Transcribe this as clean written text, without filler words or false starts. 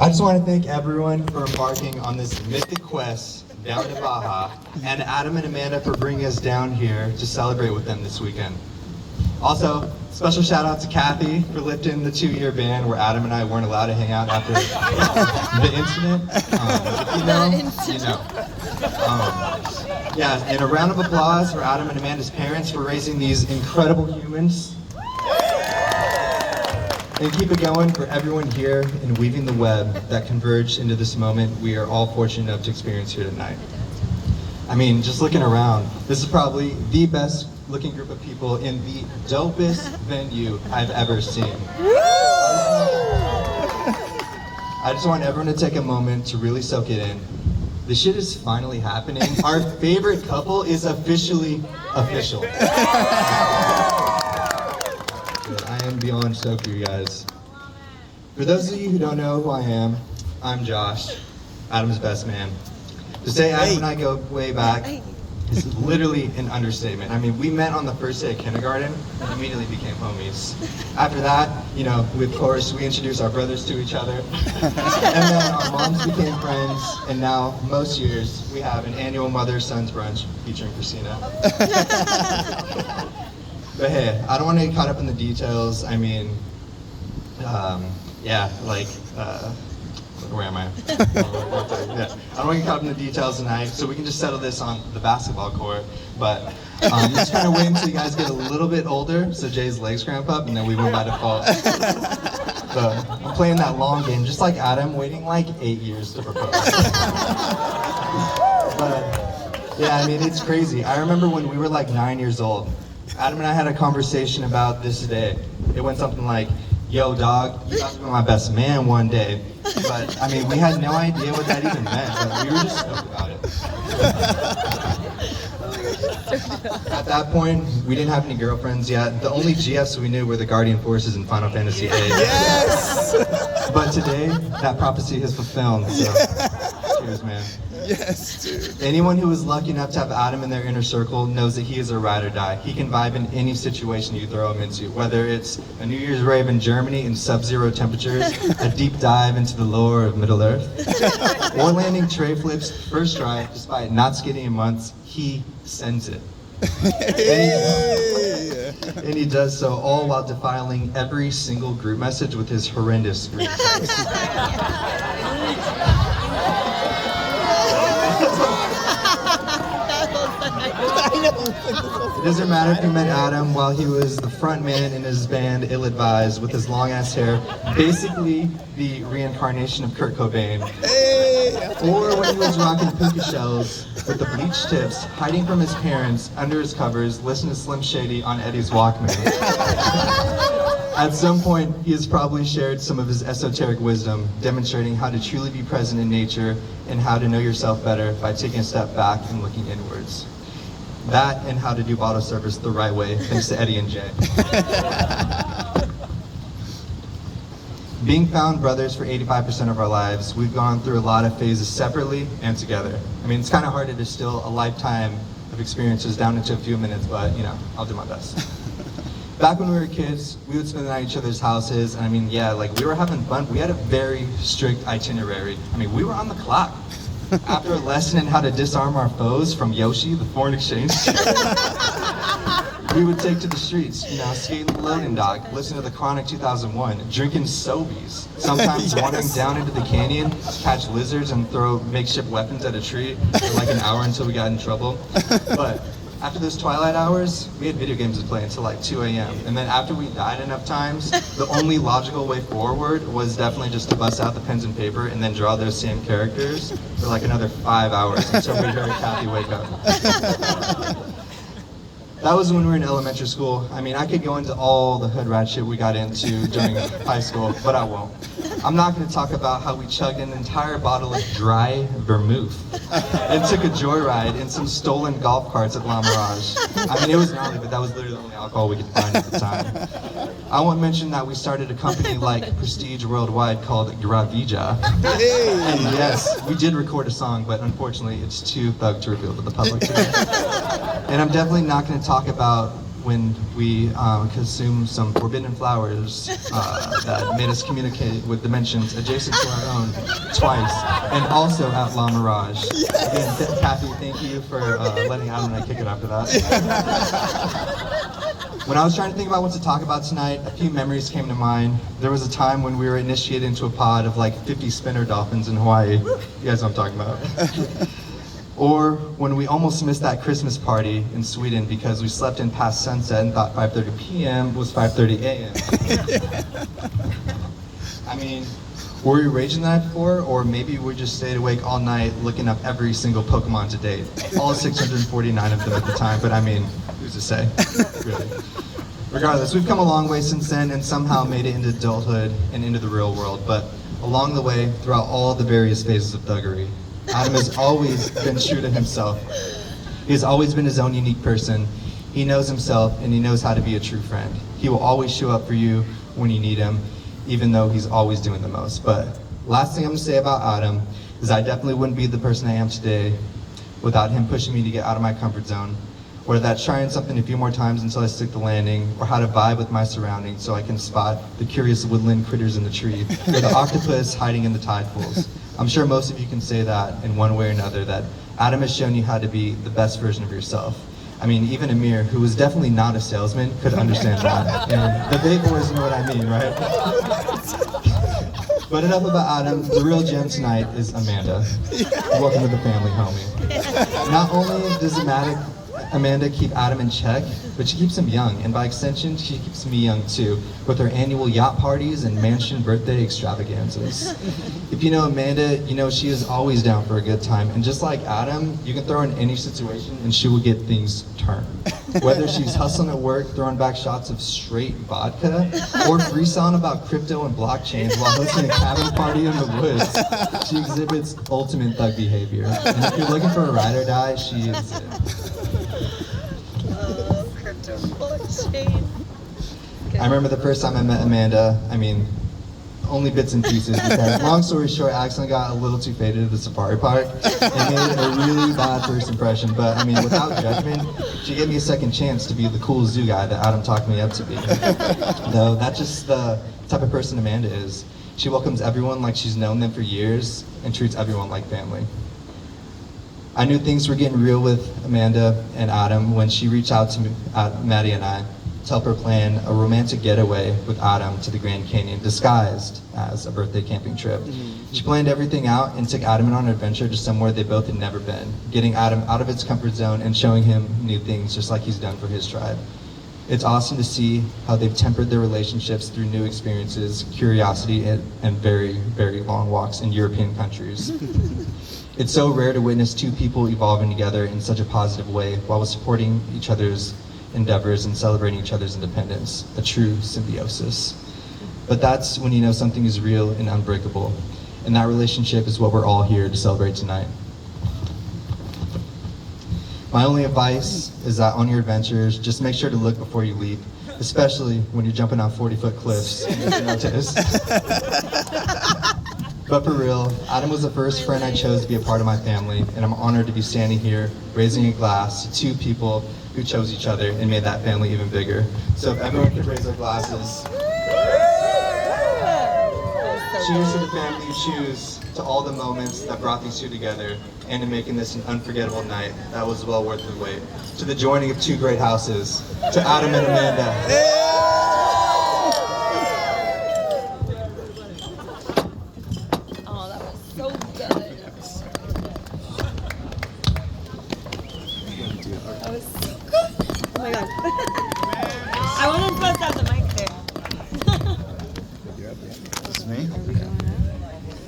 I just want to thank everyone for embarking on this mythic quest down to Baja, and Adam and Amanda for bringing us down here to celebrate with them this weekend. Also, special shout out to Kathy for lifting the 2-year ban where Adam and I weren't allowed to hang out after the incident. If you know, you know. Yeah, and a round of applause for Adam and Amanda's parents for raising these incredible humans. And keep it going for everyone here in weaving the web that converged into this moment we are all fortunate enough to experience here tonight. I mean, just looking around, this is probably the best looking group of people in the dopest venue I've ever seen. I just want everyone to take a moment to really soak it in. The shit is finally happening. Our favorite couple is officially official. I am beyond stoked for you guys. For those of you who don't know who I am, I'm Josh, Adam's best man. To say Adam and I go way back is literally an understatement. I mean, we met on the first day of kindergarten and immediately became homies. After that, you know, we introduced our brothers to each other. And then our moms became friends, and now, most years, we have an annual mother-sons brunch featuring Christina. But hey, I don't want to get caught up in the details. I mean, yeah, like, where am I? Yeah. I don't want to get caught up in the details tonight, so we can just settle this on the basketball court. But just kind of wait until you guys get a little bit older, so Jay's legs cramp up, and then we win by default. So I'm playing that long game, just like Adam, waiting like 8 years to propose. But yeah, I mean, it's crazy. I remember when we were like 9 years old. Adam and I had a conversation about this day. It went something like, yo dog, you got to be my best man one day. But I mean, we had no idea what that even meant, but we were just stoked about it. At that point, we didn't have any girlfriends yet. The only GFs we knew were the Guardian Forces in Final Fantasy VIII. Yes! But today, that prophecy has fulfilled, so cheers, man. Yes, dude. Anyone who is lucky enough to have Adam in their inner circle knows that he is a ride or die. He can vibe in any situation you throw him into, whether it's a New Year's rave in Germany in sub-zero temperatures, a deep dive into the lore of Middle Earth, or landing tray flips first try, despite not skating in months. He sends it. And he does so all while defiling every single group message with his horrendous screenshots. It doesn't matter if you met Adam while he was the front man in his band Ill Advised with his long ass hair, basically the reincarnation of Kurt Cobain. Or when he was rocking puka shells with the bleached tips, hiding from his parents under his covers, listening to Slim Shady on Eddie's Walkman. At some point, he has probably shared some of his esoteric wisdom, demonstrating how to truly be present in nature and how to know yourself better by taking a step back and looking inwards. That and how to do bottle service the right way, thanks to Eddie and Jay. Being found brothers for 85% of our lives, we've gone through a lot of phases separately and together. I mean, it's kind of hard to distill a lifetime of experiences down into a few minutes, but you know, I'll do my best. Back when we were kids, we would spend the night at each other's houses, and I mean, yeah, like we were having fun. We had a very strict itinerary. I mean, we were on the clock. After a lesson in how to disarm our foes from Yoshi, the foreign exchange, we would take to the streets, you know, skate the loading dock, listen to the Chronic 2001, drinking Sobeys, sometimes wandering down into the canyon, catch lizards and throw makeshift weapons at a tree for like an hour until we got in trouble. But after those twilight hours, we had video games to play until like 2 a.m. And then after we died enough times, the only logical way forward was definitely just to bust out the pens and paper and then draw those same characters for like another 5 hours until we heard Kathy wake up. That was when we were in elementary school. I mean, I could go into all the hood rat shit we got into during high school, but I won't. I'm not going to talk about how we chugged an entire bottle of dry vermouth and took a joyride in some stolen golf carts at La Mirage. I mean, it was gnarly, but that was literally the only alcohol we could find at the time. I won't mention that we started a company like Prestige Worldwide called Gravija. And yes, we did record a song, but unfortunately it's too thug to reveal to the public today. And I'm definitely not going to talk about when we consumed some forbidden flowers that made us communicate with dimensions adjacent to our own twice, and also at La Mirage. Again, Kathy, thank you for letting Adam and I kick it after that. When I was trying to think about what to talk about tonight, a few memories came to mind. There was a time when we were initiated into a pod of like 50 spinner dolphins in Hawaii. You guys know what I'm talking about. Or when we almost missed that Christmas party in Sweden because we slept in past sunset and thought 5:30 p.m. was 5:30 a.m. I mean, were we raging the night before, or maybe we just stayed awake all night looking up every single Pokemon to date? All 649 of them at the time, but I mean, who's to say, really? Regardless, we've come a long way since then and somehow made it into adulthood and into the real world, but along the way, throughout all the various phases of thuggery, Adam has always been true to himself. He has always been his own unique person. He knows himself and he knows how to be a true friend. He will always show up for you when you need him, even though he's always doing the most. But last thing I'm gonna say about Adam is I definitely wouldn't be the person I am today without him pushing me to get out of my comfort zone, whether that's trying something a few more times until I stick the landing, or how to vibe with my surroundings so I can spot the curious woodland critters in the tree, or the octopus hiding in the tide pools. I'm sure most of you can say that in one way or another, that Adam has shown you how to be the best version of yourself. I mean, even Amir, who was definitely not a salesman, could understand that. And the Bay Boys know what I mean, right? But enough about Adam. The real gem tonight is Amanda. Welcome to the family, homie. Not only does Amanda keep Adam in check, but she keeps him young, and by extension, she keeps me young too, with her annual yacht parties and mansion birthday extravaganzas. If you know Amanda, you know she is always down for a good time, and just like Adam, you can throw her in any situation and she will get things turned. Whether she's hustling at work, throwing back shots of straight vodka, or freestyling about crypto and blockchains while hosting a cabin party in the woods, she exhibits ultimate thug behavior. And if you're looking for a ride or die, she is it. I remember the first time I met Amanda, I mean, only bits and pieces, because long story short, I accidentally got a little too faded at the safari park and made a really bad first impression, but I mean, without judgment, she gave me a second chance to be the cool zoo guy that Adam talked me up to be. Though that's just the type of person Amanda is. She welcomes everyone like she's known them for years and treats everyone like family. I knew things were getting real with Amanda and Adam when she reached out to Maddie and I to help her plan a romantic getaway with Adam to the Grand Canyon, disguised as a birthday camping trip. She planned everything out and took Adam on an adventure to somewhere they both had never been, getting Adam out of his comfort zone and showing him new things just like he's done for his tribe. It's awesome to see how they've tempered their relationships through new experiences, curiosity, and very, very long walks in European countries. It's so rare to witness two people evolving together in such a positive way while supporting each other's endeavors and celebrating each other's independence, a true symbiosis. But that's when you know something is real and unbreakable, and that relationship is what we're all here to celebrate tonight. My only advice is that on your adventures, just make sure to look before you leap, especially when you're jumping off 40-foot cliffs in the Notice. But for real, Adam was the first friend I chose to be a part of my family, and I'm honored to be standing here raising a glass to two people who chose each other and made that family even bigger. So if everyone could raise their glasses. Cheers to the family you choose, to all the moments that brought these two together, and to making this an unforgettable night that was well worth the wait. To the joining of two great houses, to Adam and Amanda. Oh, that was so good. That was so good. Oh my god.